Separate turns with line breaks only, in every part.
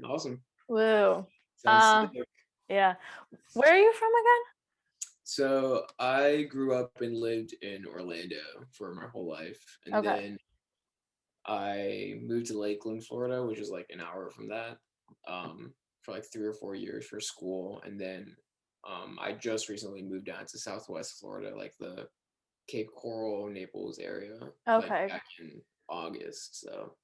Awesome.
Woo.
Sounds
Uh,
sick.
yeah. Where are you from again?
So I grew up and lived in Orlando for my whole life, and
Okay.
then I moved to Lakeland, Florida, which is like an hour from that, for like 3 or 4 years for school, and then I just recently moved down to Southwest Florida, like the Cape Coral, Naples area, like
Okay.
back in August. So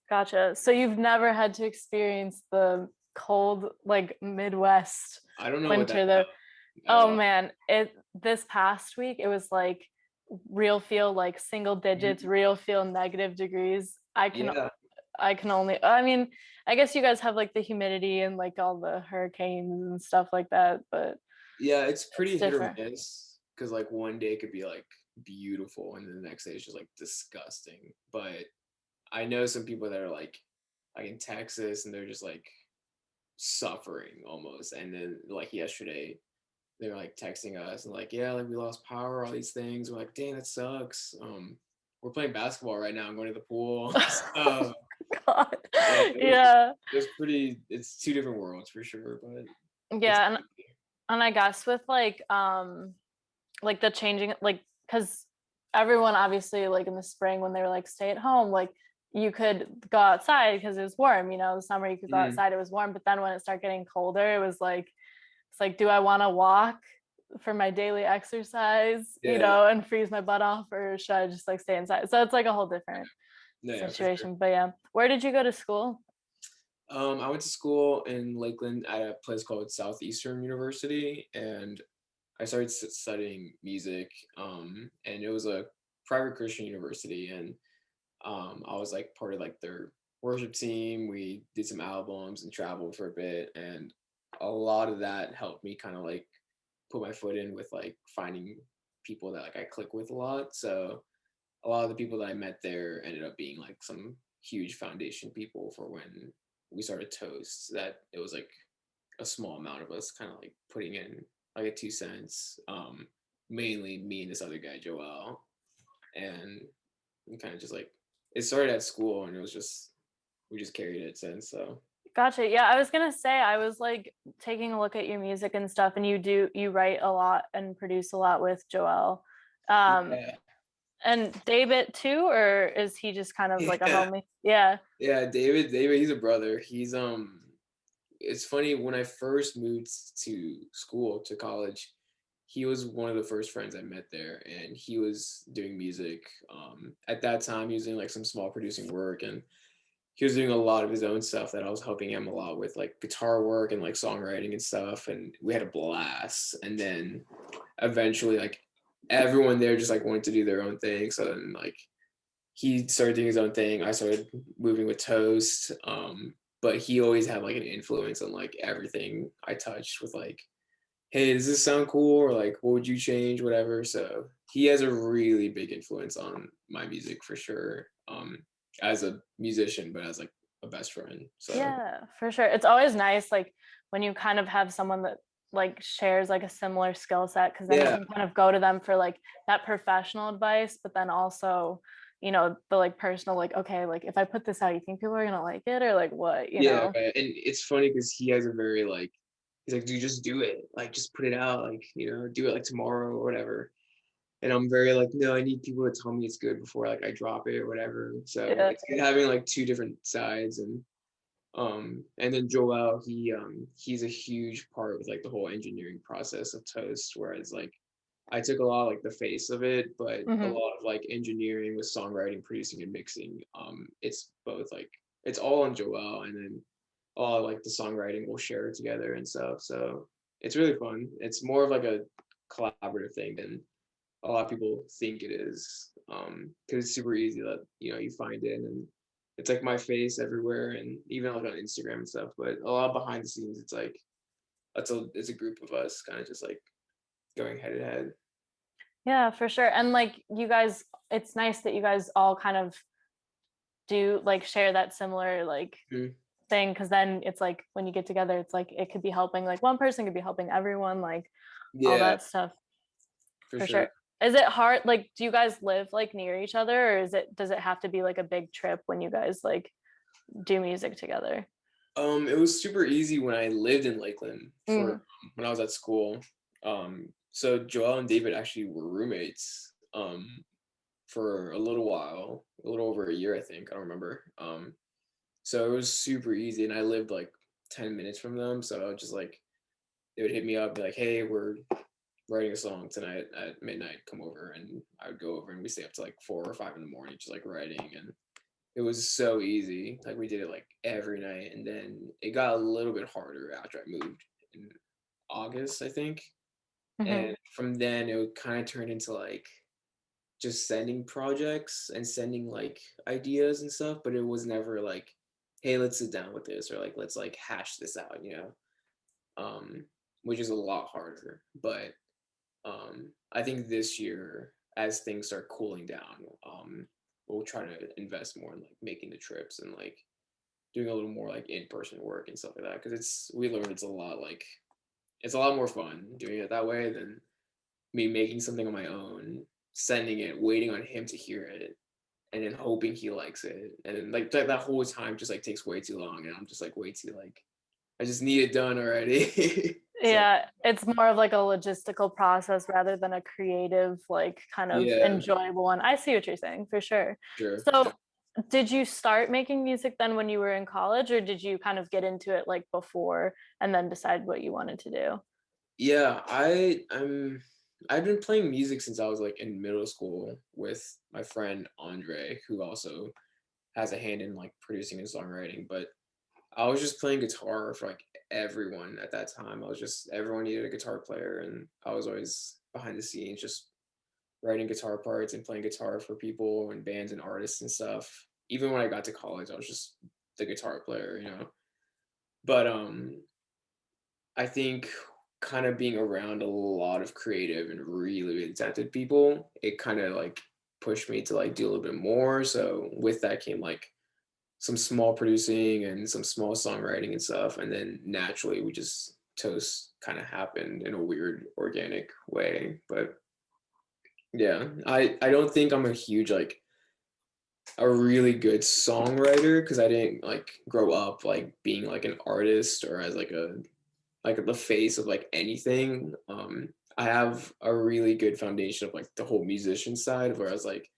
Gotcha. So you've never had to experience the cold, like Midwest
I don't know what that's
winter there.
at
Oh
all.
man, it this past week it was like real feel like single digits,
Mhm.
real feel negative degrees.
Yeah,
I can only I mean, I guess you guys have like the humidity and like all the hurricanes and stuff like that, but
yeah, it's
it's
pretty hit or
different.
miss because like one day could be like beautiful and then the next day is just like disgusting. But I know some people that are like in Texas and they're just like suffering almost. And then like yesterday they were like texting us and like, yeah, like we lost power, all these things. We're like, dang, that sucks. We're playing basketball right now. I'm going to the pool. So
God.
yeah,
Yeah.
it's two different worlds for sure, but it's
Yeah, and I guess with like the changing like because everyone obviously like in the spring when they were like stay at home like you could go outside because it was warm, the summer you could go
mm,
outside, it was warm, but then when it started getting colder it was like it's like do I want to walk for my daily exercise,
yeah,
and freeze my butt off, or should I just like stay inside? So it's like a whole different
no, yeah, for sure.
situation. But yeah, where did you go to school?
I went to school in Lakeland at a place called Southeastern University, and I started studying music. And it was a private Christian university, and I was like part of like their worship team. We did some albums and traveled for a bit, and a lot of that helped me kind of like put my foot in with like finding people that like I click with a lot. So a lot of the people that I met there ended up being like some huge foundation people for when we started Toast. That it was like a small amount of us kind of like putting in like a 2 cents. Mainly me and this other guy, Joel, and we kind of just like it started at school, and it was just we just carried it since. So
Gotcha. Yeah, I was gonna say I was like taking a look at your music and stuff, and you write a lot and produce a lot with Joel. Um,
yeah,
and David too, or is he just kind of like a
yeah,
homie? Yeah.
yeah. David, he's a brother. He's. It's funny when I first moved to school to college. He was one of the first friends I met there, and he was doing music. At that time, he was doing like some small producing work, and he was doing a lot of his own stuff that I was helping him a lot with, like guitar work and like songwriting and stuff. And we had a blast. And then eventually, like everyone there just like wanted to do their own thing. So then, like he started doing his own thing. I started moving with Toast. But he always had like an influence on like everything I touched with like, hey, does this sound cool? Or like, what would you change? Whatever. So he has a really big influence on my music for sure. As a musician, but as like a best friend. So
Yeah, for sure. It's always nice like when you kind of have someone that like shares like a similar skill set, because then you
yeah,
can kind of go to them for like that professional advice, but then also, the like personal, like, okay, like if I put this out, you think people are gonna like it or like what,
yeah, right. And it's funny because he has a very like he's like, dude, just do it. Like just put it out, like, do it like tomorrow or whatever. And I'm very like, no, I need people to tell me it's good before like I drop it or whatever. So
Yeah.
it's good having like two different sides. And then Joel, he's a huge part with like the whole engineering process of Toast, whereas like I took a lot of, like the face of it, but a
Hmm.
lot of like engineering with songwriting, producing, and mixing. It's both like it's all on Joel, and then all like the songwriting we'll share together and stuff. So it's really fun. It's more of like a collaborative thing than a lot of people think it is. Because it's super easy that you find it, and it's like my face everywhere, and even like on Instagram and stuff. But a lot behind the scenes, it's like it's a group of us kind of just like going head to head.
Yeah, for sure. And like you guys, it's nice that you guys all kind of do like share that similar like
Mhm.
thing, because then it's like when you get together, it's like it could be helping, like one person could be helping everyone, like all
Yeah,
that stuff.
for
For
sure.
sure. Is it hard? Like, do you guys live like near each other, or does it have to be like a big trip when you guys like do music together?
It was super easy when I lived in Lakeland for
Mm.
when I was at school. So Joel and David actually were roommates for a little while, a little over a year, I think. I don't remember. So it was super easy, and I lived like 10 minutes from them. So I would just like they would hit me up, be like, "Hey, we're writing a song tonight at midnight. Come over." And I would go over, and we stay up to like 4 or 5 in the morning, just like writing. And it was so easy. Like we did it like every night, and then it got a little bit harder after I moved in August, I think.
Hmm.
And from then, it would kind of turn into like just sending projects and sending like ideas and stuff, but it was never like, hey, let's sit down with this, or like let's like hash this out, um, which is a lot harder. But I think this year, as things start cooling down, we'll try to invest more in like making the trips and like doing a little more like in-person work and stuff like that, because we learned it's a lot more fun doing it that way than me making something on my own, sending it, waiting on him to hear it, and then hoping he likes it. And then like that whole time just like takes way too long, and I'm just like way too like I just need it done already. So
Yeah, it's more of like a logistical process rather than a creative, like kind of
yeah,
enjoyable one. I see what you're saying for sure.
sure.
So, did you start making music then when you were in college, or did you kind of get into it like before and then decide what you wanted to do?
Yeah, I've been playing music since I was like in middle school with my friend Andre, who also has a hand in like producing and songwriting. But I was just playing guitar for like everyone at that time. Everyone needed a guitar player, and I was always behind the scenes just writing guitar parts and playing guitar for people and bands and artists and stuff. Even when I got to college, I was just the guitar player. But I think kind of being around a lot of creative and really, really talented people, it kind of like pushed me to like do a little bit more. So with that came like some small producing and some small songwriting and stuff. And then naturally we just toast kind of happened in a weird organic way. But yeah, I don't think I'm a huge like a really good songwriter, because I didn't like grow up like being like an artist or as like the face of like anything. I have a really good foundation of like the whole musician side, where I was like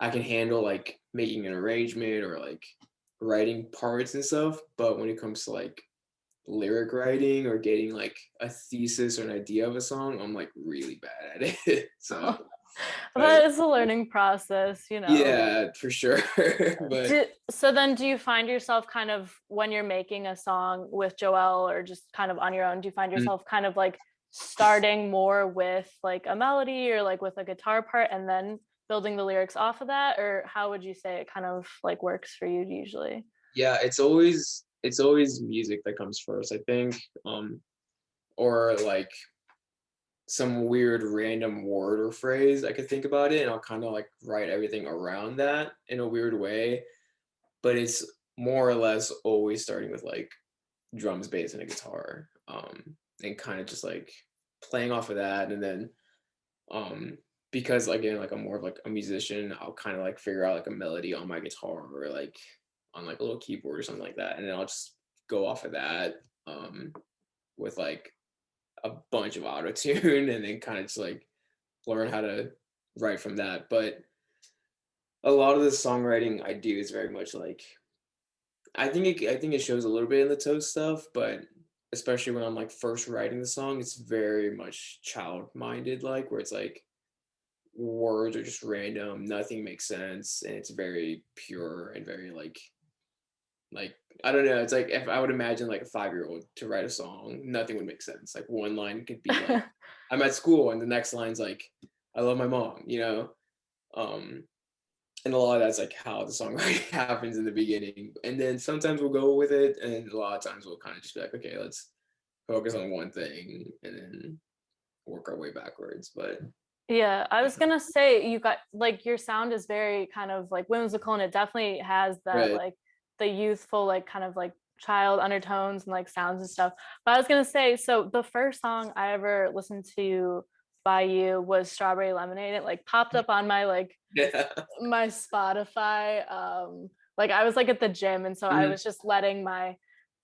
I can handle like making an arrangement or like writing parts and stuff. But when it comes to like lyric writing or getting like a thesis or an idea of a song, I'm like really bad at it. So, but
That is a learning process.
yeah, for sure. But
So then do you find yourself kind of when you're making a song with Joel or just kind of on your own, do you find
mm,
yourself kind of like starting more with like a melody or like with a guitar part and then building the lyrics off of that? Or how would you say it kind of like works for you usually?
yeah, it's always music that comes first, I think. Or like some weird random word or phrase I could think about it, and I'll kind of like write everything around that in a weird way. But it's more or less always starting with like drums, bass, and a guitar, and kind of just like playing off of that. And then um, because again, like I'm more of like a musician, I'll kind of like figure out like a melody on my guitar or like on like a little keyboard or something like that, and then I'll just go off of that with like a bunch of auto tune, and then kind of just like learn how to write from that. But a lot of the songwriting I do is very much like I think it shows a little bit in the Toast stuff, but especially when I'm like first writing the song, it's very much child minded, like where it's like words are just random, nothing makes sense, and it's very pure and very like I don't know. It's like if I would imagine like a 5-year-old to write a song, nothing would make sense. Like one line could be like, "I'm at school," and the next line's like, "I love my mom." Um, and a lot of that's like how the songwriting happens in the beginning, and then sometimes we'll go with it, and a lot of times we'll kind of just be like, "Okay, let's focus on one thing," and then work our way backwards. But
Yeah, I was gonna say you got like your sound is very kind of like whimsical and it definitely has that
right,
like the youthful like kind of like child undertones and like sounds and stuff. But I was gonna say, so the first song I ever listened to by you was Strawberry Lemonade. It like popped up on my like
yeah,
my Spotify. Like I was like at the gym and so I
Mhm.
was just letting my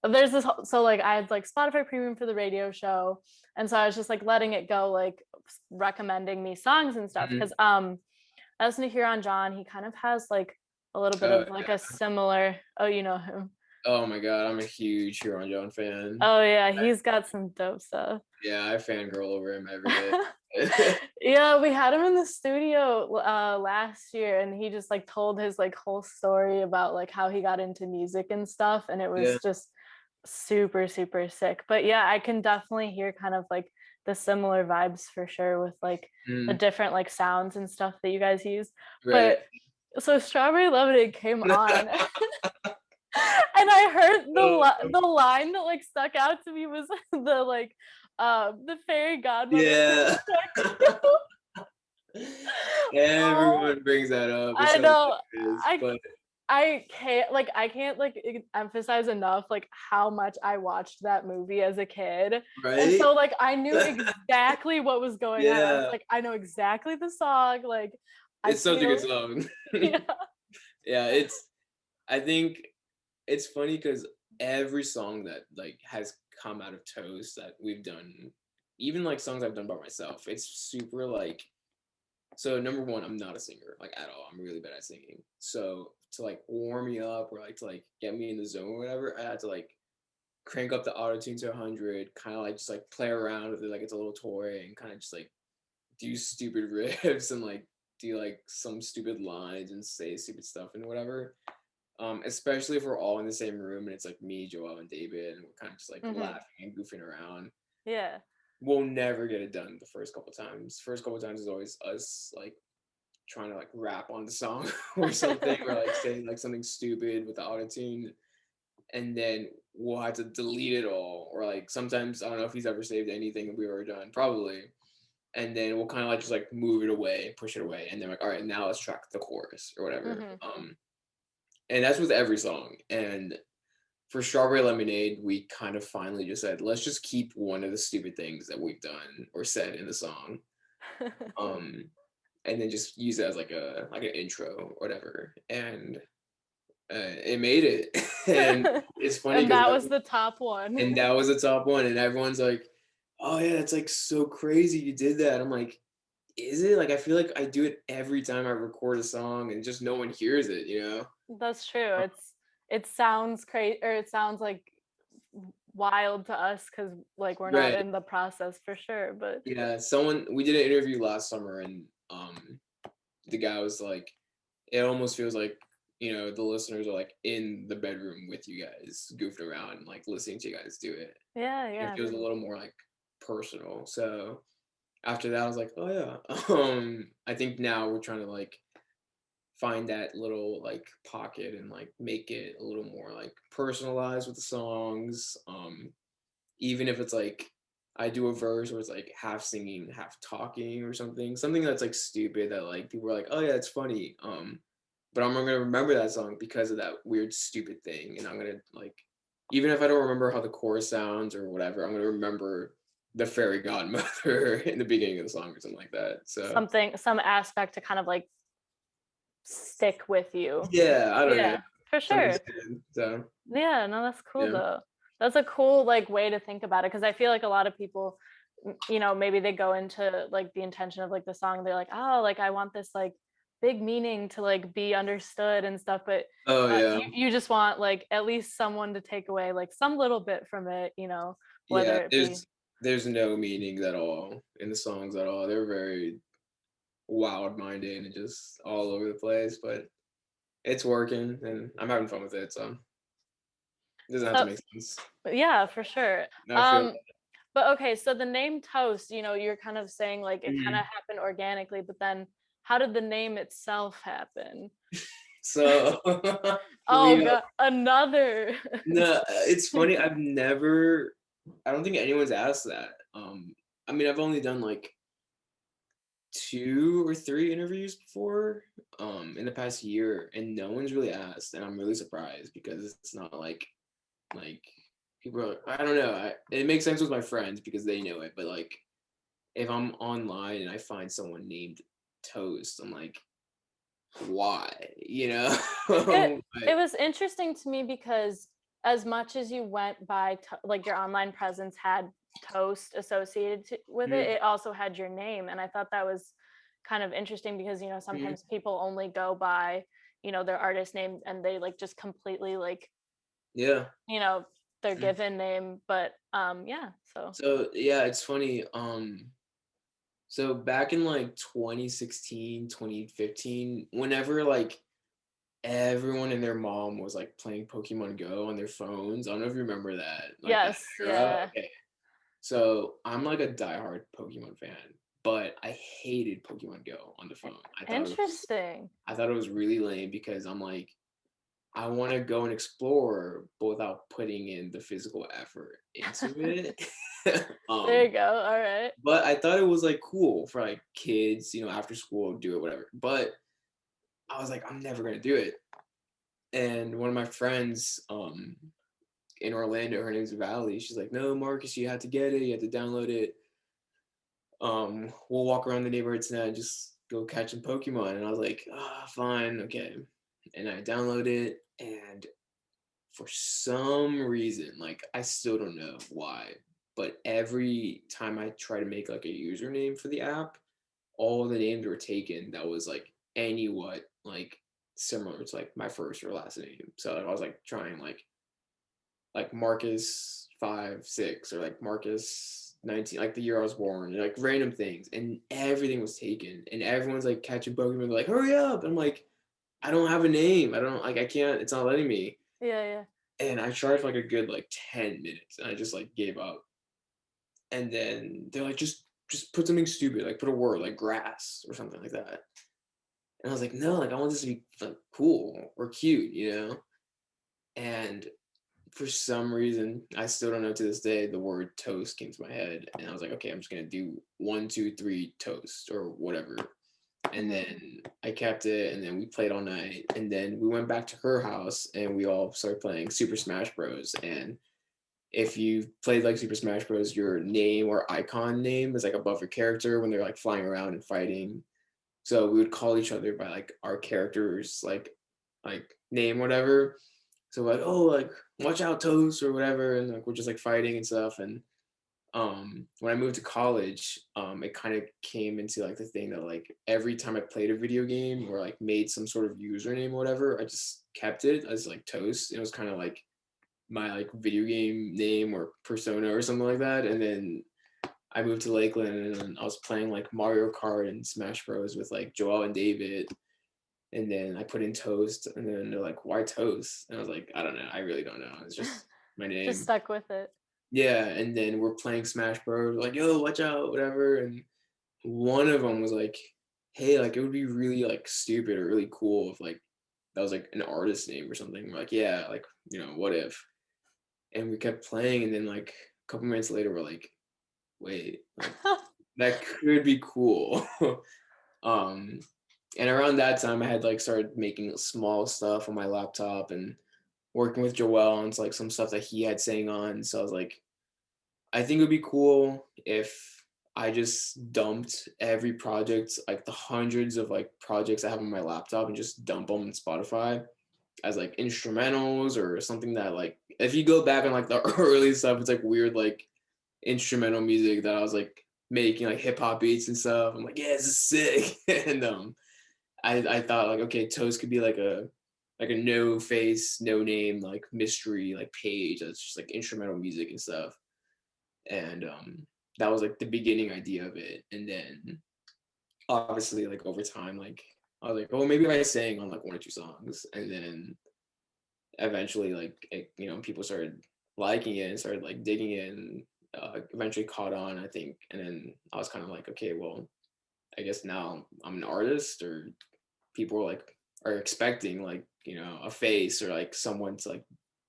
there's this so like I had like Spotify Premium for the radio show, and so I was just like letting it go, like recommending me songs and stuff,
Mhm.
because I listened to Huron John. He kind of has like a little bit
Oh,
of like a similar, oh, you know him.
oh my God, I'm a huge Huron John fan.
Oh yeah, he's got some dope stuff.
Yeah, I fangirl over him every day.
Yeah, we had him in the studio last year, and he just like told his like whole story about like how he got into music and stuff, and it
Yeah.
was just super super sick. But yeah, I can definitely hear kind of like the similar vibes for sure with like the
Mm,
different like sounds and stuff that you guys use.
right.
But so Strawberry Lemonade came on, and I heard the line that like stuck out to me was the fairy godmother can
Yeah.
protect you. Oh,
Everyone brings that up. It's
I
so
know.
hilarious,
I
but
I can't like emphasize enough like how much I watched that movie as a kid. And
right?
so like I knew exactly what was going on. I was
Yeah,
like, I know exactly the song. Like I
it's such a good
feel
song.
yeah.
Yeah, I think it's funny because every song that like has come out of Toast that we've done, even like songs I've done by myself, it's super like. So number one, I'm not a singer like at all. I'm really bad at singing. So to like warm me up or like to like get me in the zone or whatever, I had to like crank up the auto tune to 100, kind of like just like play around with it like it's a little toy and kind of just like do stupid riffs and like do like some stupid lines and say stupid stuff and whatever. Especially if we're all in the same room and it's like me, Joel, and David, and we're kind of just like
Hmm.
laughing and goofing around.
Yeah.
We'll never get it done the first couple times. First couple times is always us like trying to like rap on the song or something, or like say like something stupid with the auto tune, and then we'll have to delete it all. Or like sometimes I don't know if he's ever saved anything we've ever done, probably. And then we'll kind of like just like move it away, push it away, and then like, all right, now let's track the chorus or whatever.
Hmm.
And that's with every song. And for Strawberry Lemonade, we kind of finally just said, let's just keep one of the stupid things that we've done or said in the song. Um, and then just use it as like an intro or whatever. And it made it. And it's funny
And
because
that was the top one.
and that was the top one, and everyone's like, "Oh yeah, that's like so crazy you did that." I'm like, "Is it?" Like I feel like I do it every time I record a song, and just no one hears it, you know?
That's true. It sounds crazy, or it sounds like wild to us because like we're not
Right.
in the process for sure. But
Yeah. Someone we did an interview last summer, and the guy was like, "It almost feels like." The listeners are like in the bedroom with you guys, goofed around, and, like listening to you guys do it.
yeah,
It
yeah.
feels a little more like personal. So after that, I was like, oh yeah. I think now we're trying to like find that little like pocket and like make it a little more like personalized with the songs. Even if it's like I do a verse where it's like half singing, half talking or something that's like stupid that like people are like, oh yeah, it's funny. But I'm gonna remember that song because of that weird stupid thing, and I'm gonna like, even if I don't remember how the chorus sounds or whatever, I'm gonna remember the fairy godmother in the beginning of the song or something like that. So
Some aspect to kind of like stick with you.
yeah, I don't know
Yeah, for
to some
sure.
extent. So
Yeah, no, that's cool
yeah,
though. That's a cool like way to think about it, because I feel like a lot of people, maybe they go into like the intention of like the song, they're like, oh, like I want this like big meaning to like be understood and stuff, but
oh yeah,
you just want like at least someone to take away like some little bit from it,
yeah.
whether it be.
There's no meanings at all in the songs at all. They're very wild minded and just all over the place, but it's working and I'm having fun with it. So it doesn't have to
So
make sense.
yeah, for sure.
I feel.
But okay, so the name Toast, you're kind of saying like it kind
Mhm.
of happened organically, but then how did the name itself happen?
So
Oh
we
god, another.
no, it's funny. I don't think anyone's asked that. I mean, I've only done like 2 or 3 interviews before, in the past year, and no one's really asked, and I'm really surprised because it's not like people are. I don't know. It makes sense with my friends because they know it, but like if I'm online and I find someone named Toast, I'm like, why?
it
But
it was interesting to me because as much as you went by like your online presence had Toast associated with it,
Mhm,
it also had your name. And I thought that was kind of interesting because, you know,
mhm.
sometimes people only go by, you know, their artist name and they like just completely like,
Yeah.
you know, their
Mhm.
given name. But yeah, so
So yeah, it's funny. So back in like 2016, 2015, whenever like everyone and their mom was like playing Pokemon Go on their phones. I don't know if you remember that, like that
yes,
era.
yeah.
Okay. So I'm like a diehard Pokemon fan, but I hated Pokemon Go on the phone.
Interesting.
I thought it was really lame because I'm like, I want to go and explore but without putting in the physical effort into it.
There
um,
you go. All right.
but I thought it was like cool for like kids, after school, do it, whatever. But I was like, I'm never gonna do it. And one of my friends, in Orlando, her name's Valley. She's like, no, Marcus, you have to get it. You have to download it. We'll walk around the neighborhood tonight and just go catch some Pokemon. And I was like, ah, fine, okay. And I downloaded it, and for some reason, like I still don't know why, but every time I try to make like a username for the app, all the names were taken that was like any what like similar to like my first or last name. So like, I was like trying like Marcus 5 6 or like Marcus 19, like the year I was born, like random things, and everything was taken. And everyone's like catching Pokemon, like hurry up! And I'm like, I don't have a name. I don't like I can't. It's not letting me.
Yeah, yeah.
And I tried for like a good like 10 minutes, and I just like gave up. And then they're like, just put something stupid, like put a word like grass or something like that. And I was like, no, like I want this to be like cool or cute, And for some reason, I still don't know to this day, the word toast came to my head. And I was like, okay, I'm just gonna do 1 2 3 toast or whatever. And
Mhm.
then I kept it, and then we played all night. And then we went back to her house, and we all started playing Super Smash Bros. And if you played like Super Smash Bros, your name or icon name is like above your character when they're like flying around and fighting. So we would call each other by like our characters like name, whatever. So like, oh, like watch out, Toast or whatever, and like we're just like fighting and stuff. And when I moved to college, it kind of came into like the thing that like every time I played a video game or like made some sort of username or whatever, I just kept it as like Toast. It was kind of like my like video game name or persona or something like that. And then I moved to Lakeland, and I was playing like Mario Kart and Smash Bros with like Joel and David. And then I put in Toast, and then they're like, why Toast? And I was like, I don't know. I really don't know. It's just my
Just
name.
stuck with it.
Yeah. And then we're playing Smash Bros. Like, yo, watch out, whatever. And one of them was like, hey, like it would be really like stupid or really cool if like that was like an artist name or something. We're like, yeah, like, what if? And we kept playing, and then like a couple minutes later, we're like, wait, like that could be cool. um, and around that time, I had like started making small stuff on my laptop and working with Joel on like some stuff that he had saying on. So I was like, I think it would be cool if I just dumped every project, like the hundreds of like projects I have on my laptop, and just dump them in Spotify as like instrumentals or something that like if you go back on like the early stuff, it's like weird like instrumental music that I was like making like hip hop beats and stuff. I'm like, yeah, this is sick. And I thought like, okay, Toast could be like a no face, no name, like mystery, like page that's just like instrumental music and stuff. And that was like the beginning idea of it. And then obviously like over time, like I was like, oh, maybe if I sang on like 1 or 2 songs. And then eventually like people started liking it and started like digging it, and eventually caught on, I think. And then I was kind of like, okay, well, I guess now I'm an artist, or people are expecting like a face or like someone to like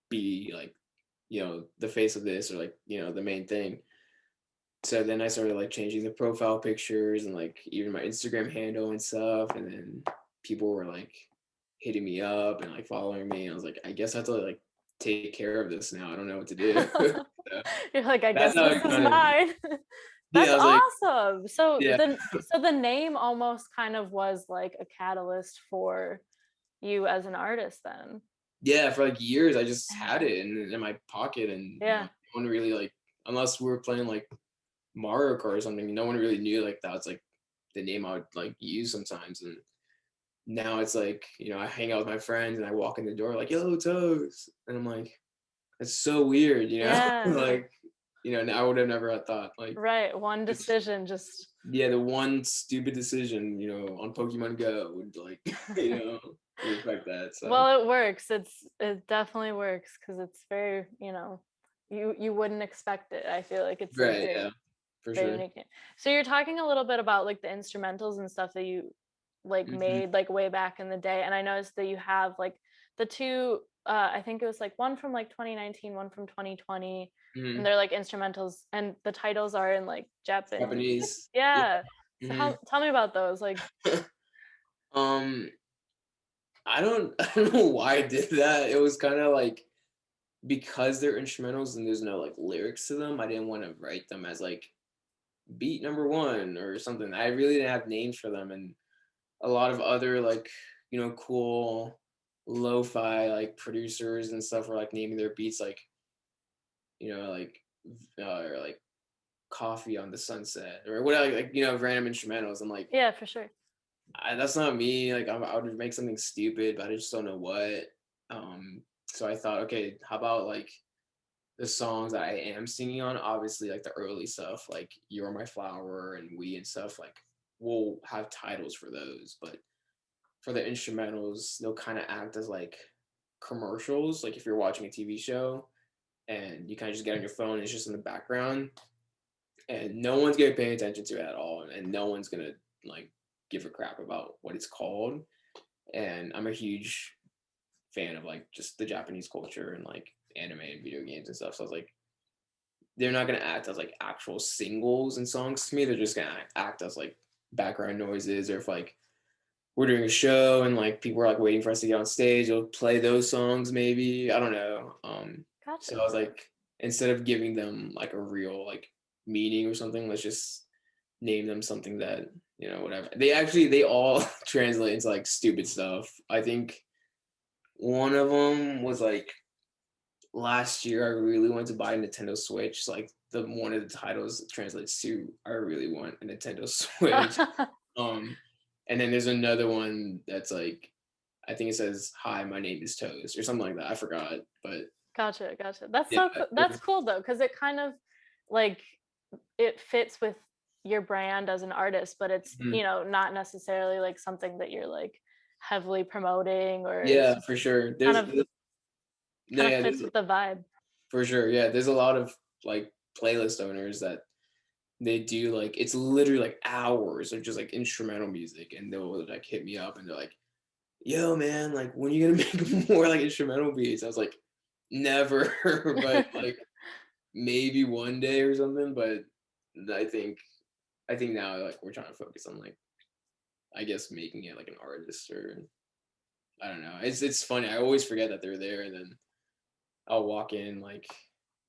be like the face of this, or like the main thing. So then I started like changing the profile pictures and like even my Instagram handle and stuff, and then people were like hitting me up and like following me. I was like, I guess I have to like take care of this now. I don't know what to do. So
You're like, I
that's
guess
how
this
it
is
kind of,
mine.
yeah.
That's
I was like,
awesome. So
yeah,
the name almost kind of was like a catalyst for you as an artist then.
yeah, for like years I just had it in my pocket, and
Yeah.
no one really like, unless we were playing like Mario Kart or something, no one really knew like that's like the name I would like use sometimes. And now it's like, I hang out with my friends and I walk in the door like, yo, Toes. And I'm like, it's so weird,
Yeah.
like, I would have never had thought like
Right. One
it's,
decision just
yeah, the one stupid decision, on Pokemon Go would like, would affect that. So
well, it works. It definitely works because it's very, you wouldn't expect it. I feel like it's like
right,
very
yeah, for
very
sure.
unique. So you're talking a little bit about like the instrumentals and stuff that you like
Hmm.
made like way back in the day, and I noticed that you have like the two. I think it was like one from like 2019, one from 2020, and
Hmm.
they're like instrumentals, and the titles are in like Japanese.
Japanese. Yeah.
Yeah. So
Hmm.
tell me about those. Like,
um I don't know why I did that. It was kind of like, because they're instrumentals and there's no like lyrics to them, I didn't want to write them as like beat number one or something. I really didn't have names for them, and a lot of other like, cool lo-fi like producers and stuff were like naming their beats like, like or like coffee on the sunset or whatever, like, random instrumentals. I'm like,
yeah, for sure.
that's not me. Like, I would make something stupid, but I just don't know what. So I thought, okay, how about like the songs that I am singing on? Obviously, like the early stuff, like "You're My Flower" and "We" and stuff. Like, we'll have titles for those, but for the instrumentals, they'll kind of act as like commercials. Like if you're watching a TV show and you kind of just get on your phone, and it's just in the background, and no one's gonna pay attention to it at all, and no one's gonna like give a crap about what it's called. And I'm a huge fan of like just the Japanese culture and like anime and video games and stuff. So I was like, they're not gonna act as like actual singles and songs to me. They're just gonna act as like background noises, or if like we're doing a show and like people are like waiting for us to get on stage, they'll play those songs maybe. I don't know. So
Gotcha.
I was like, instead of giving them like a real like meaning or something, let's just name them something that, whatever. They all translate into like stupid stuff. I think one of them was like, last year I really wanted to buy a Nintendo Switch. So, like, the one of the titles translates to "I really want a Nintendo Switch." Um, and then there's another one that's like, I think it says, "Hi, my name is Toast" or something like that. I forgot, but
Gotcha, gotcha. That's
yeah.
so that's cool though, because it kind of like it fits with your brand as an artist, but it's,
Mhm.
not necessarily like something that you're like heavily promoting, or it's
Yeah,
just
for sure.
kind of
No,
kind of
yeah,
fits with the vibe.
for sure. Yeah, there's a lot of like playlist owners that they do like, it's literally like hours of just like instrumental music, and they'll like hit me up and they're like, yo man, like when are you gonna make more like instrumental beats? I was like, never. But like maybe one day or something. But I think now like we're trying to focus on like, I guess, making it like an artist, or I don't know. It's funny. I always forget that they're there, and then I'll walk in like,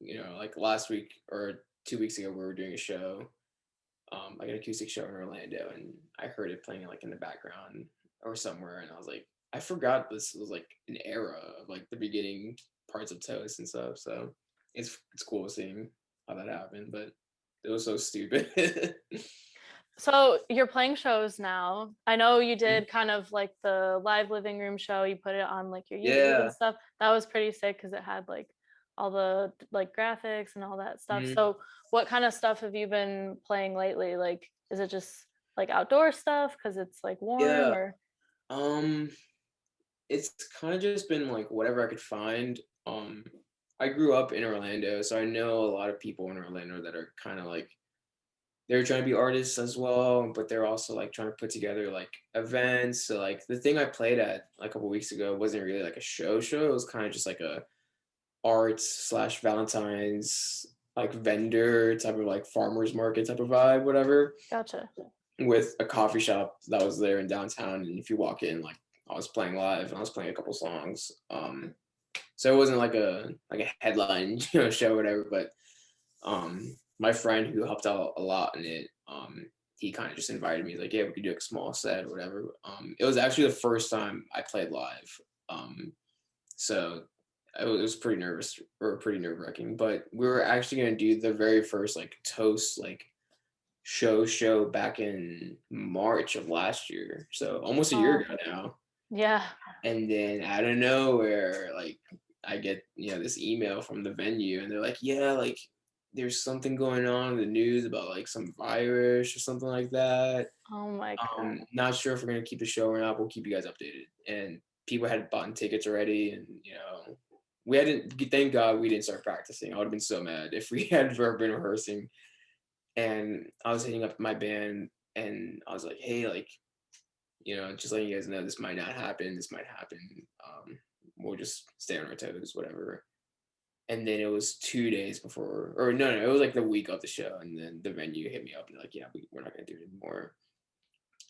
like last week or 2 weeks ago we were doing a show, like an acoustic show in Orlando, and I heard it playing like in the background or somewhere, and I was like, I forgot this was like an era of like the beginning parts of Toast and stuff. So it's cool seeing how that happened, but it was so stupid.
So you're playing shows now. I know you did kind of like the live living room show. You put it on like your YouTube and
Yeah.
stuff. That was pretty sick because it had like all the like graphics and all that stuff.
Mhm.
So what kind of stuff have you been playing lately? Like, is it just like outdoor stuff because it's like warm,
Yeah.
or?
Um, it's kind of just been like whatever I could find. Um, I grew up in Orlando, so I know a lot of people in Orlando that are kind of like, they're trying to be artists as well, but they're also like trying to put together like events. So like the thing I played at like a couple weeks ago wasn't really like a show. It was kind of just like a arts slash Valentine's like vendor type of like farmers market type of vibe, whatever,
Gotcha.
with a coffee shop that was there in downtown. And if you walk in, like I was playing live and I was playing a couple songs. So it wasn't like a headline, show or whatever, but my friend who helped out a lot in it, he kind of just invited me, like, yeah, we could do a small set or whatever. It was actually the first time I played live. So it was pretty nervous or pretty nerve wracking. But we were actually gonna do the very first like toast like show back in March of last year. So almost a year
Oh,
ago now.
yeah.
And then out of nowhere, like I get, this email from the venue and they're like, yeah, like there's something going on in the news about like some virus or something like that.
Oh my God.
Not sure if we're gonna keep the show or not. We'll keep you guys updated. And people had bought tickets already, and we hadn't. Thank God we didn't start practicing. I would have been so mad if we had ever been rehearsing. And I was hitting up my band, and I was like, hey, like, just letting you guys know this might not happen. This might happen. We'll just stay on our toes, whatever. And then it was 2 days before, or no, it was like the week of the show, and then the venue hit me up and like, yeah, we're not gonna do it anymore.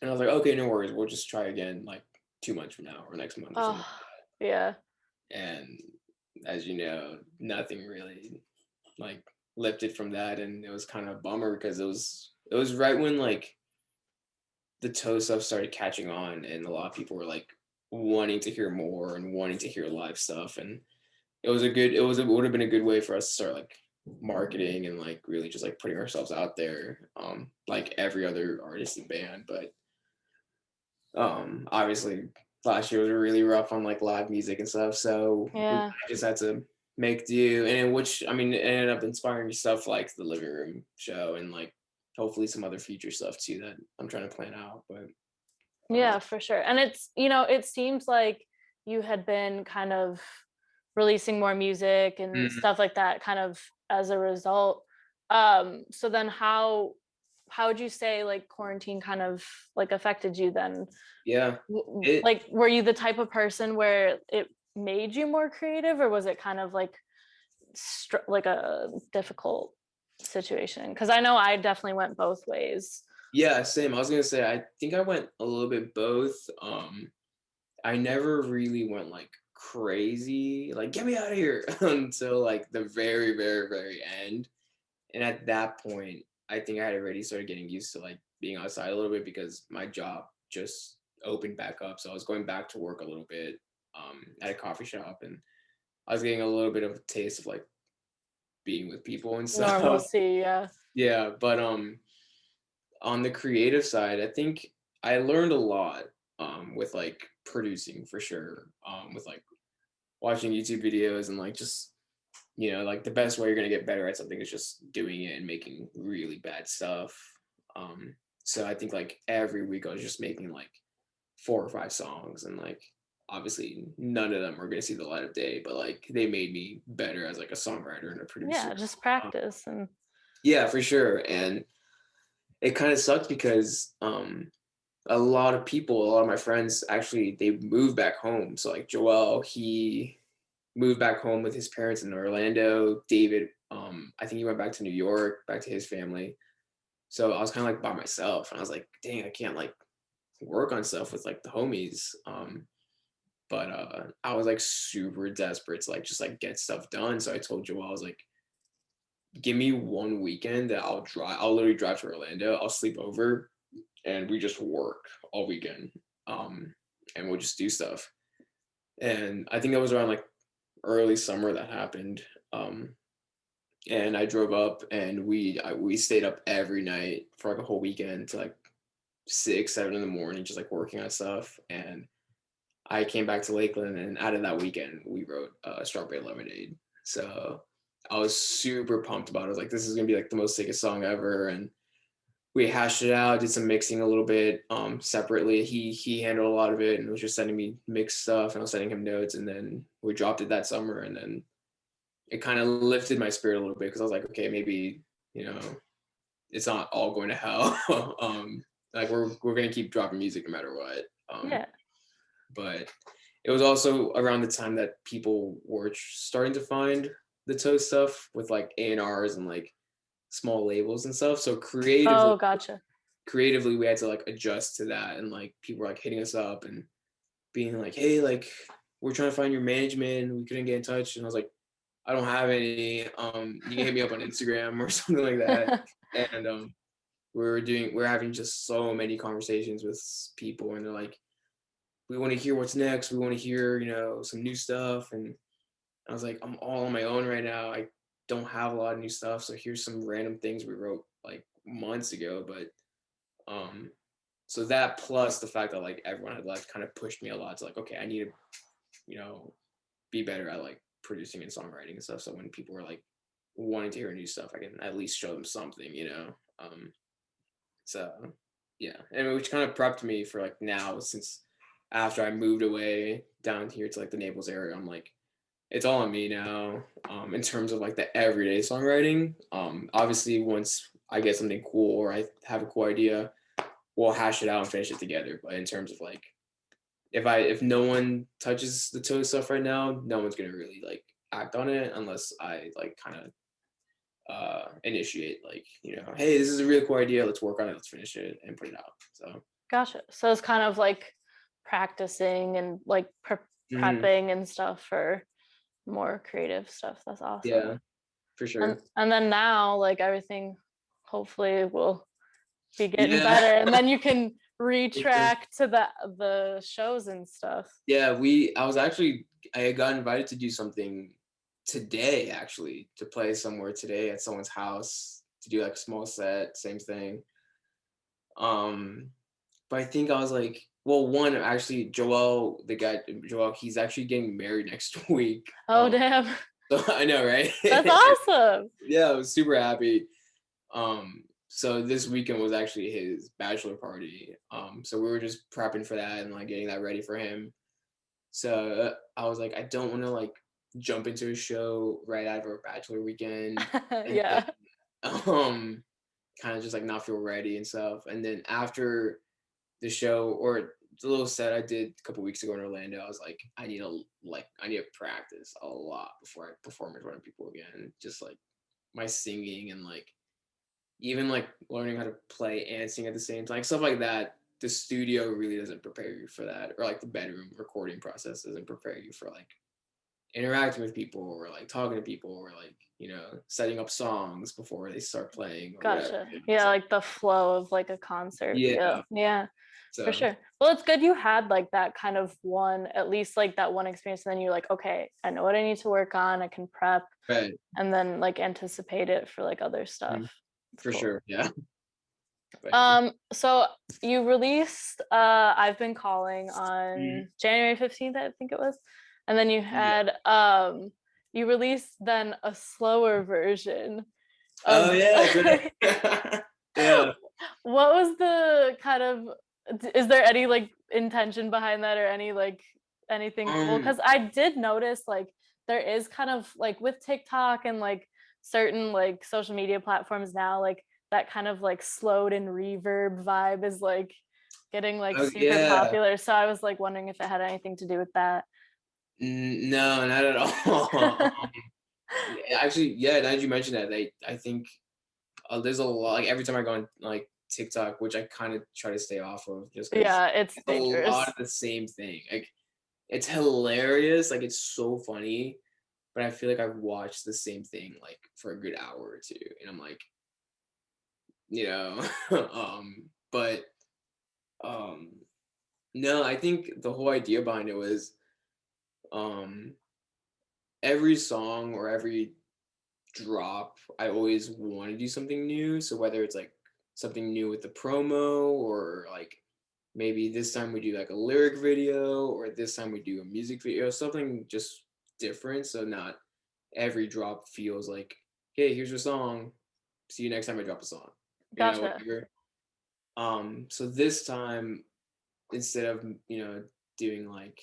And I was like, okay, no worries. We'll just try again like 2 months from now or next month or something.
Oh, yeah.
And as you know, nothing really like lifted from that. And it was kind of a bummer because it was right when like the toe stuff started catching on and a lot of people were like wanting to hear more and wanting to hear live stuff. And it would have been a good way for us to start like marketing and like really just like putting ourselves out there, like every other artist and band. But obviously last year was really rough on like live music and stuff, so we
Yeah.
just had to make do. And which, I mean, it ended up inspiring stuff like the living room show and like hopefully some other future stuff too that I'm trying to plan out. But
Yeah, for sure. And it's, it seems like you had been kind of releasing more music and
mhm,
stuff like that kind of as a result. So then how would you say like quarantine kind of like affected you then?
yeah, it
Like were you the type of person where it made you more creative, or was it kind of like like a difficult situation? Because I know I definitely went both ways.
yeah, same. I was gonna say I think I went a little bit both. I never really went like crazy, like get me out of here until like the very, very, very end. And at that point, I think I had already started getting used to like being outside a little bit because my job just opened back up. So I was going back to work a little bit, at a coffee shop, and I was getting a little bit of a taste of like being with people and stuff.
Normalcy, yeah.
Yeah, but on the creative side, I think I learned a lot with like producing for sure. With like watching YouTube videos and like just like the best way you're gonna get better at something is just doing it and making really bad stuff. Um, so I think like every week I was just making like 4 or 5 songs, and like obviously none of them are gonna see the light of day, but like they made me better as like a songwriter and a producer.
Yeah, just
Um,
practice. And
yeah, for sure. And it kind of sucked because a lot of my friends actually they moved back home. So like Joel, he moved back home with his parents in Orlando. David, I think he went back to New York, back to his family. So I was kind of like by myself, and I was like, dang, I can't like work on stuff with like the homies. But I was like super desperate to like just like get stuff done. So I told Joel, I was like, give me one weekend that I'll drive. I'll literally drive to Orlando. I'll sleep over, and we just work all weekend. And we'll just do stuff. And I think that was around like early summer that happened. And I drove up, and we stayed up every night for like a whole weekend to like 6, 7 in the morning, just like working on stuff. And I came back to Lakeland, and out of that weekend, we wrote Strawberry Lemonade. So I was super pumped about it. I was like, this is gonna be like the most sickest song ever. And we hashed it out, did some mixing a little bit separately. He handled a lot of it and was just sending me mixed stuff, and I was sending him notes. And then we dropped it that summer, and then it kind of lifted my spirit a little bit because I was like, okay, maybe it's not all going to hell. Like we're gonna keep dropping music no matter what.
yeah.
But it was also around the time that people were starting to find the toe stuff with like A&Rs and like small labels and stuff. So
Oh, gotcha.
creatively we had to like adjust to that, and like people were like hitting us up and being like, hey, like we're trying to find your management, we couldn't get in touch. And I was like, I don't have any. You can hit me up on Instagram or something like that. And we're having just so many conversations with people, and they're like, we want to hear what's next. We want to hear, some new stuff. And I was like, I'm all on my own right now. I don't have a lot of new stuff. So here's some random things we wrote like months ago. But so that plus the fact that like everyone had left kind of pushed me a lot to like, okay, I need to, be better at like producing and songwriting and stuff. So when people were like wanting to hear new stuff, I can at least show them something. So yeah, and which kind of prepped me for like now, since after I moved away down here to like the Naples area, I'm like, it's all on me now. In terms of like the everyday songwriting. Obviously once I get something cool or I have a cool idea, we'll hash it out and finish it together. But in terms of like, if no one touches the toe stuff right now, no one's gonna really like act on it unless I like kind of initiate, like, hey, this is a really cool idea, let's work on it, let's finish it and put it out. So
Gotcha. So it's kind of like practicing and like prepping and stuff for more creative stuff. That's awesome.
Yeah, for sure.
And then now like everything hopefully will be getting
Yeah.
better, and then you can retrack to the shows and stuff.
Yeah, I got invited to do something today, actually, to play somewhere today at someone's house to do like a small set, same thing. But I think I was like, well, one, actually, the guy Joel, he's actually getting married next week.
Oh damn.
So I know, right?
That's awesome.
Yeah, I was super happy. So this weekend was actually his bachelor party. So we were just prepping for that and like getting that ready for him. So I was like, I don't want to like jump into a show right out of our bachelor weekend.
Yeah.
Kind of just like not feel ready and stuff. And then after the show or the little set I did a couple weeks ago in Orlando, I was like, I need to practice a lot before I perform in front of people again. Just like my singing and like even like learning how to play and sing at the same time, like stuff like that. The studio really doesn't prepare you for that, or like the bedroom recording process doesn't prepare you for like interacting with people or like talking to people or like setting up songs before they start playing or
Gotcha.
whatever.
Yeah,
So,
like the flow of like a concert.
yeah.
Yeah. For
So
sure. Well, it's good you had like that kind of one, at least like that one experience, and then you're like, okay, I know what I need to work on, I can prep,
right.
and then like anticipate it for like other stuff.
For
Cool.
sure. Yeah. But, yeah.
So you released I've Been Calling on January 15th, I think it was. And then you had you released then a slower version of
Oh yeah. Yeah.
What was the kind of, is there any like intention behind that or any like anything cool? Because I did notice like there is kind of like with TikTok and like certain like social media platforms now, like that kind of like slowed and reverb vibe is like getting like super popular. So I was like wondering if it had anything to do with that.
No, not at all. Actually, yeah, now that you mentioned that, I think there's a lot, like every time I go on like TikTok, which I kind of try to stay off of just because
Yeah, it's dangerous.
a lot of the same thing. Like it's hilarious, like it's so funny, but I feel like I've watched the same thing like for a good hour or two, and I'm like, but no, I think the whole idea behind it was every song or every drop, I always want to do something new. So whether it's like something new with the promo or like maybe this time we do like a lyric video or this time we do a music video, something just different. So not every drop feels like, hey, here's your song. See you next time I drop a song.
Gotcha.
Whatever. So this time instead of doing like,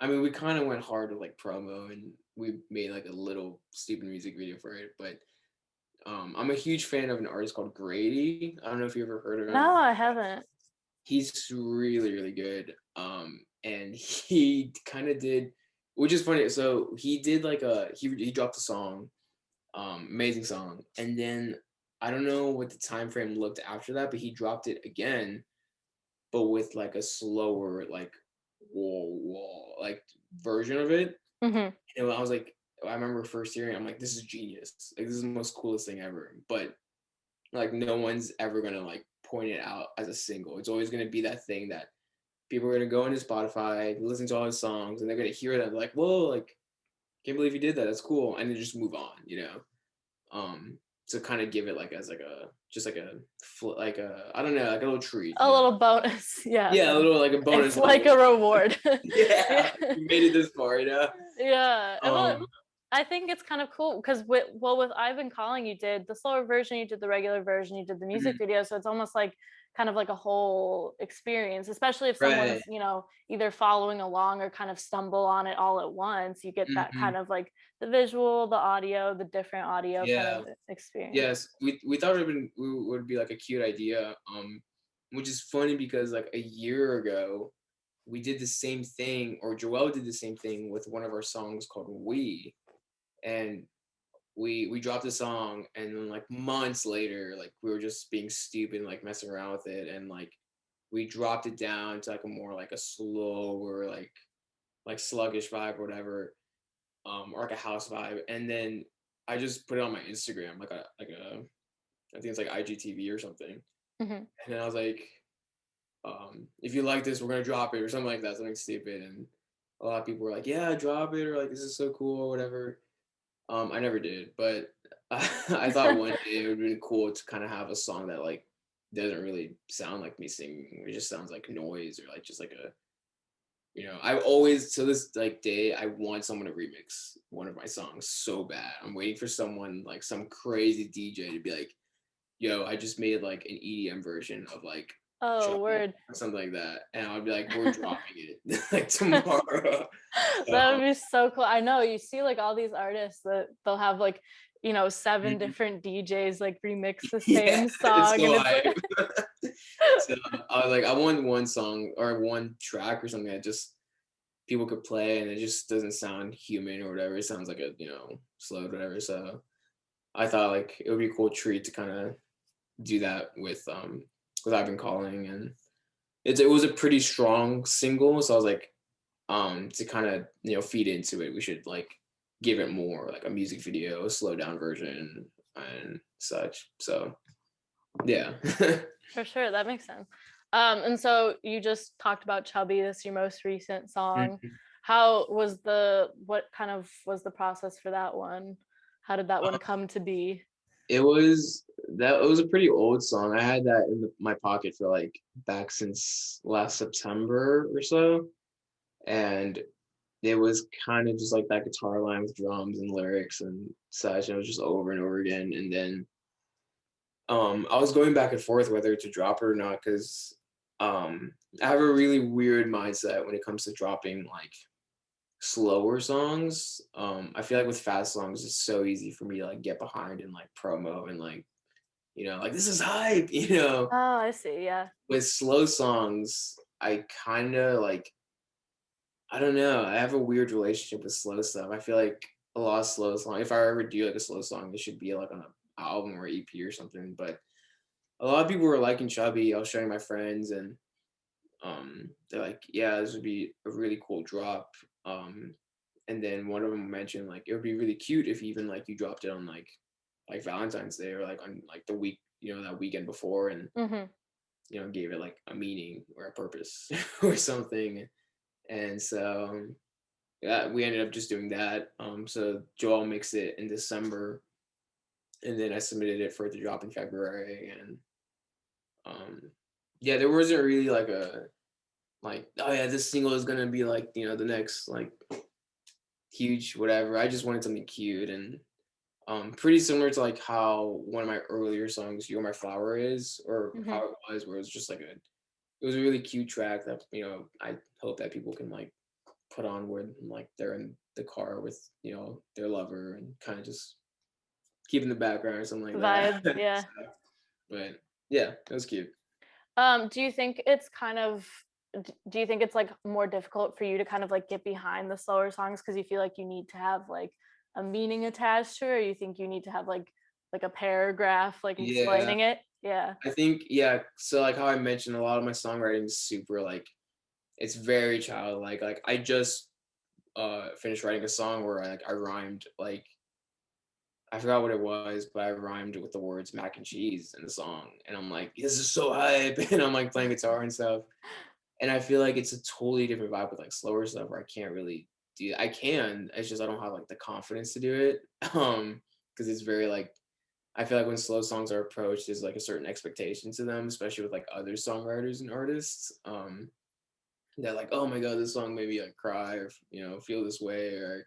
I mean, we kind of went hard with like promo and we made like a little stupid music video for it, but I'm a huge fan of an artist called Grady. I don't know if you ever heard of him.
No, I haven't.
He's really, really good. And he kind of did, which is funny. So he did like he dropped a song, amazing song, and then I don't know what the time frame looked after that, but he dropped it again, but with like a slower like wall like version of it. And I was like, I remember first hearing it, I'm like, this is genius. Like this is the most coolest thing ever. But like no one's ever gonna like point it out as a single. It's always gonna be that thing that people are gonna go into Spotify, listen to all his songs, and they're gonna hear that like, whoa, like, can't believe you did that. That's cool, and then just move on, you know. To kind of give it like as like a just like a like a I don't know, like a little treat,
A
you know.
little bonus. Yeah.
Yeah, a little like a bonus.
It's like a reward.
Yeah,
Yeah.
you made it this far, you know.
Yeah. Well,
Um,
I think it's kind of cool because with I've Been Calling, you did the slower version, you did the regular version, you did the music
mhm,
video. So it's almost like kind of like a whole experience, especially if
right.
someone's, either following along or kind of stumble on it all at once. You get that
Hmm.
kind of like the visual, the audio, the different audio kind
Yeah.
of experience.
Yes. We thought would be like a cute idea. Which is funny because like a year ago, we did the same thing, or Joel did the same thing with one of our songs called "We," and we dropped the song, and then like months later, like we were just being stupid, like messing around with it, and like we dropped it down to like a more like a slower like sluggish vibe or whatever, or like a house vibe, and then I just put it on my Instagram, like a I think it's like IGTV or something,
Hmm.
and then I was like, if you like this, we're gonna drop it or something like that, something stupid, and a lot of people were like, yeah, drop it, or like this is so cool or whatever. I never did, but I thought one day it would be cool to kind of have a song that like doesn't really sound like me singing. It just sounds like noise or like just like a, I always to this like day I want someone to remix one of my songs so bad. I'm waiting for someone like some crazy DJ to be like, "Yo, I just made like an EDM version of like
Oh,
Chubby,"
word.
or something like that, and I'll be like, "We're dropping it like tomorrow."
That
So,
would be so cool. I know you see like all these artists that they'll have like, seven
mhm.
different DJs like remix the
Yeah,
same
it's
song, and
so
it's like
hype. So I was like, I want one song or one track or something that just people could play and it just doesn't sound human or whatever. It sounds like a, slow whatever. So I thought like it would be a cool treat to kind of do that with I've Been Calling, and it was a pretty strong single. So I was like, to kind of, feed into it, we should like give it more like a music video, a slow down version and such. So yeah.
for sure that makes sense. And so you just talked about Chubby, this your most recent song. How was what kind of was the process for that one? How did that one come to be?
It was a pretty old song. I had that in my pocket for like back since last September or so, and it was kind of just like that guitar line with drums and lyrics and such. And it was just over and over again. And then I was going back and forth whether to drop it or not because I have a really weird mindset when it comes to dropping like slower songs. I feel like with fast songs, it's so easy for me to like get behind and like promo and like like this is hype.
Oh, I see. Yeah.
With slow songs, I kind of like I don't know. I have a weird relationship with slow stuff. I feel like a lot of slow songs. If I ever do like a slow song, it should be like on an album or EP or something. But a lot of people were liking Chubby. I was showing my friends, and they're like, "Yeah, this would be a really cool drop." And then one of them mentioned like it would be really cute if even like you dropped it on like Valentine's Day or like on like the week, that weekend before, and
Hmm.
gave it like a meaning or a purpose or something. And so yeah, we ended up just doing that. So Joel mixed it in December, and then I submitted it for it to drop in February. And um, yeah, there wasn't really like a like, oh yeah, this single is gonna be like the next like huge whatever. I just wanted something cute and pretty similar to like how one of my earlier songs, "You're My Flower" is, or
Hmm.
how it was, where it was just like it was a really cute track that I hope that people can like put on when like they're in the car with their lover and kind of just keep in the background or something like
Vibe.
that.
Yeah.
So, but yeah, it was cute.
Do you think it's kind of do you think it's like more difficult for you to kind of like get behind the slower songs because you feel like you need to have like a meaning attached to it, or you think you need to have like a paragraph like
Yeah,
explaining it? Yeah.
I think yeah. So like how I mentioned, a lot of my songwriting is super like it's very childlike. Like I just finished writing a song where I rhymed like I forgot what it was, but I rhymed with the words mac and cheese in the song, and I'm like, this is so hype, and I'm like playing guitar and stuff, And I feel like it's a totally different vibe with like slower stuff where I can't really do I can, it's just I don't have like the confidence to do it. Because it's very like I feel like when slow songs are approached, there's like a certain expectation to them, especially with like other songwriters and artists. They're like, oh my god, this song made me like cry or feel this way or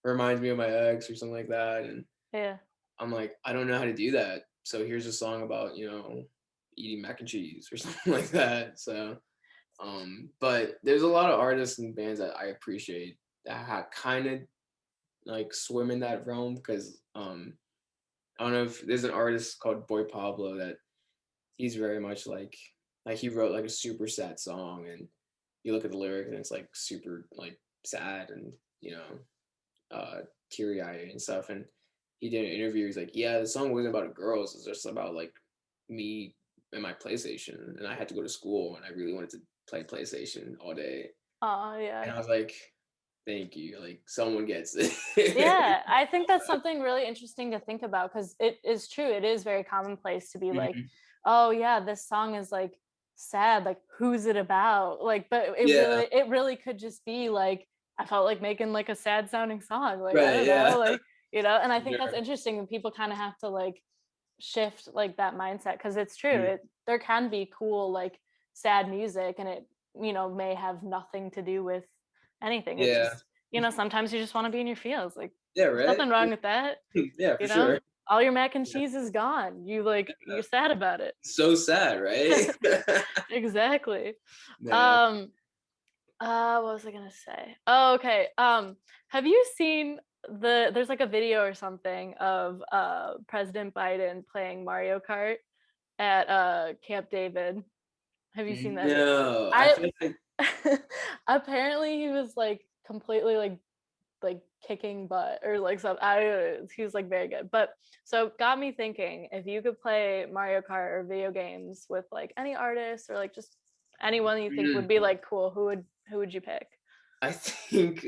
reminds me of my ex or something like that. And
Yeah.
I'm like, I don't know how to do that. So here's a song about, eating mac and cheese or something like that. So but there's a lot of artists and bands that I appreciate that have kind of like swim in that realm because I don't know if there's an artist called Boy Pablo that he's very much like he wrote like a super sad song and you look at the lyric and it's like super like sad and teary-eyed and stuff. And he did an interview, he's like, yeah, the song wasn't about girls, it's just about like me and my PlayStation, and I had to go to school and I really wanted to play PlayStation all day.
Oh,
And
yeah.
I was like, thank you, like someone gets it.
Yeah, I think that's something really interesting to think about because it is true. It is very commonplace to be like,
Mhm.
oh yeah, this song is like sad. Like, who's it about? Like, but
Yeah,
it really could just be like, I felt like making like a sad sounding song. Like, I
right,
don't
yeah.
know, like, and I think that's
Sure.
interesting and people kind of have to like shift like that mindset because it's true.
Mm.
There can be cool like sad music and it, may have nothing to do with anything. It
Yeah,
just, sometimes you just want to be in your feels. Like,
yeah,
there's
right.
nothing wrong with that,
Yeah, for
you
sure.
know? All your mac and
Yeah.
cheese is gone. You're sad about it.
So sad, right?
Exactly.
Man.
Um, what was I gonna say? Oh, okay. Have you seen there's like a video or something of President Biden playing Mario Kart at Camp David. Have you seen that video?
No, I
I
feel like
apparently he was like completely like kicking butt or like some I don't know, he was like very good. But so got me thinking if you could play Mario Kart or video games with like any artist or like just anyone you think would
mm,
be like cool, who would you pick?
I think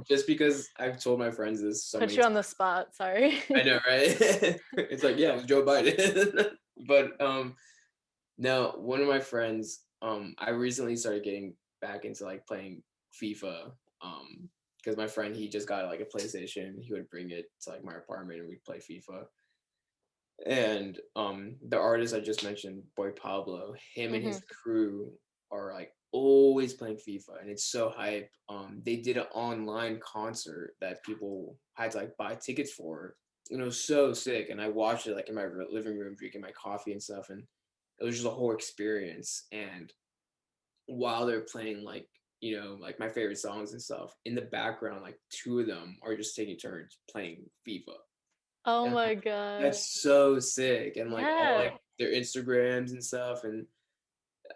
just because I've told my friends this so
Put
many
you on
times.
the spot, sorry.
I know, right? It's like, yeah, it was Joe Biden. But no, one of my friends, I recently started getting back into like playing FIFA. Because my friend he just got like a PlayStation. He would bring it to like my apartment and we'd play FIFA. And the artist I just mentioned, Boy Pablo, him and his
Hmm.
crew are like always playing FIFA and it's so hype. They did an online concert that people had to like buy tickets for. And it was so sick. And I watched it like in my living room, drinking my coffee and stuff. And it was just a whole experience. And while they're playing like my favorite songs and stuff, in the background, like two of them are just taking turns playing FIFA.
Oh
And
my god.
that's so sick. And like all
Yeah.
like their Instagrams and stuff. And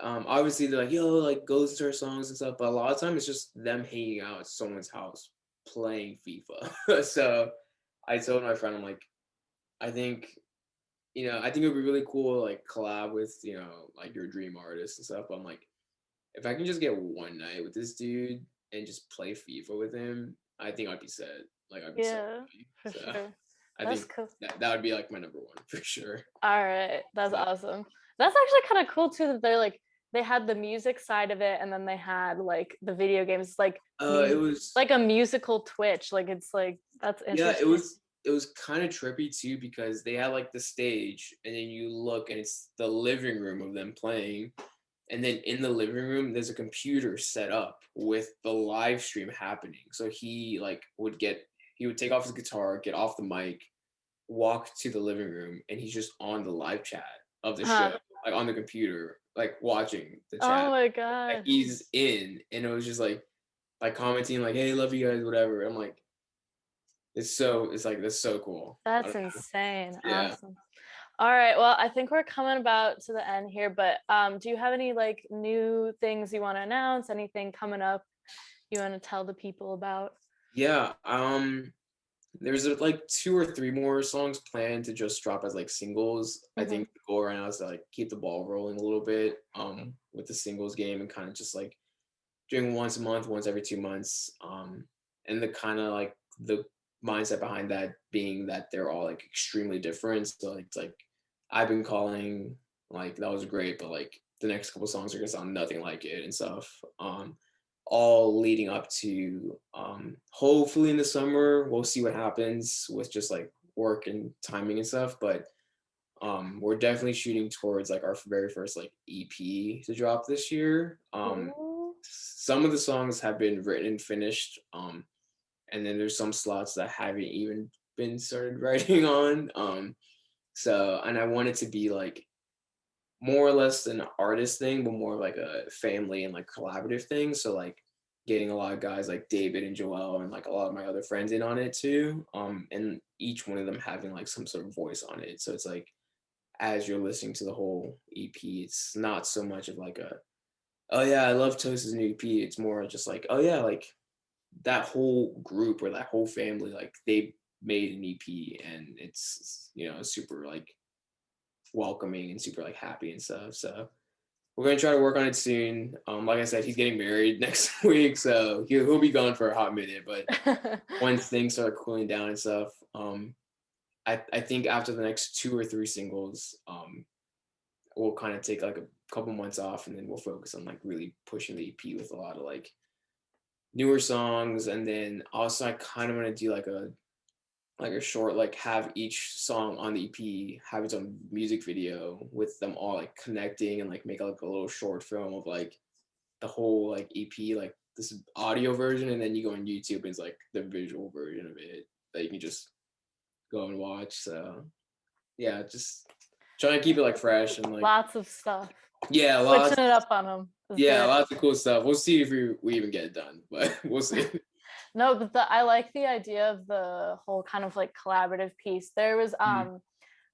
obviously they're like, yo, like go listen to our songs and stuff. But a lot of times it's just them hanging out at someone's house playing FIFA. So I told my friend, I'm like, I think, I think it would be really cool like collab with, like your dream artist and stuff. But I'm like, if I can just get one night with this dude and just play FIFA with him, I think I'd be set. Like I'd be so
Yeah,
happy.
for
So
sure.
I
That's
think
cool.
that would be like my number one for sure.
All right, that's
Yeah.
awesome. That's actually kind of cool too that they're like they had the music side of it and then they had like the video games like
It was
like a musical Twitch. Like it's like that's
yeah, it
interesting.
was it was kind of trippy too because they had like the stage and then you look and it's the living room of them playing. And then in the living room, there's a computer set up with the live stream happening. So he would take off his guitar, get off the mic, walk to the living room, and he's just on the live chat of the show,
Huh.
like on the computer, like watching the
Oh
chat.
my
Like
gosh.
he's in, and it was just like commenting, like, "Hey, love you guys," whatever. I'm like, it's like that's so cool. I
That's
don't know.
insane.
Yeah.
Awesome. All right. Well, I think we're coming about to the end here, but do you have any like new things you want to announce? Anything coming up you want to tell the people about?
Yeah. There's like two or three more songs planned to just drop as like singles. I
Hmm.
think the goal right now is to like keep the ball rolling a little bit with the singles game and kind of just like doing once a month, once every 2 months. And the kind of like the mindset behind that being that they're all like extremely different. So it's like I've been calling like that was great, but like the next couple songs are gonna sound nothing like it and stuff. All leading up to hopefully in the summer, we'll see what happens with just like work and timing and stuff. But we're definitely shooting towards like our very first like EP to drop this year.
Ooh.
Some of the songs have been written and finished. And then there's some slots that haven't even been started writing on. So and I want it to be like more or less an artist thing, but more like a family and like collaborative thing. So like getting a lot of guys like David and Joel and like a lot of my other friends in on it too. And each one of them having like some sort of voice on it. So it's like as you're listening to the whole EP, it's not so much of like a, oh yeah, I love Toast's new EP. It's more just like, oh yeah, like that whole group or that whole family, like they made an EP and it's, you know, super like welcoming and super like happy and stuff. So we're gonna try to work on it soon. Like I said, he's getting married next week, so he'll be gone for a hot minute. But once things start cooling down and stuff, I think after the next 2 or 3 singles, we'll kind of take like a couple months off, and then we'll focus on like really pushing the EP with a lot of like newer songs. And then also I kind of want to do like a short, like have each song on the EP have its own music video with them all like connecting and like make like a little short film of like the whole like EP, like this audio version, and then you go on YouTube and it's like the visual version of it that you can just go and watch. So yeah, just trying to keep it like fresh and like
Lots of stuff.
yeah,
Switching it up on them.
yeah, lots of cool stuff. We'll see if we even get it done, but we'll see.
No, but I like the idea of the whole kind of like collaborative piece. There's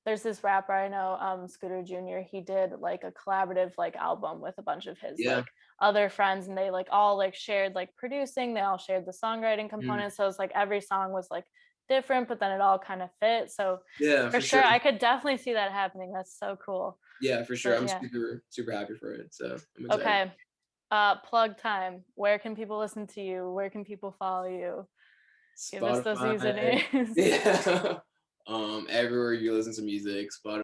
this rapper I know, Scooter Jr. He did like a collaborative like album with a bunch of his
Yeah.
like other friends, and they like all like shared like producing, they all shared the songwriting components. So it's like every song was like different, but then it all kind of fit. So
Yeah,
for
for
sure,
sure.
I could definitely see that happening. That's so cool.
Yeah, for sure.
But
I'm
yeah.
super happy for it. So I'm excited.
Okay. Plug time. Where can people listen to you? Where can people follow you? Give us those
Spotify.
usernames.
Yeah. Everywhere you listen to music, Spotify.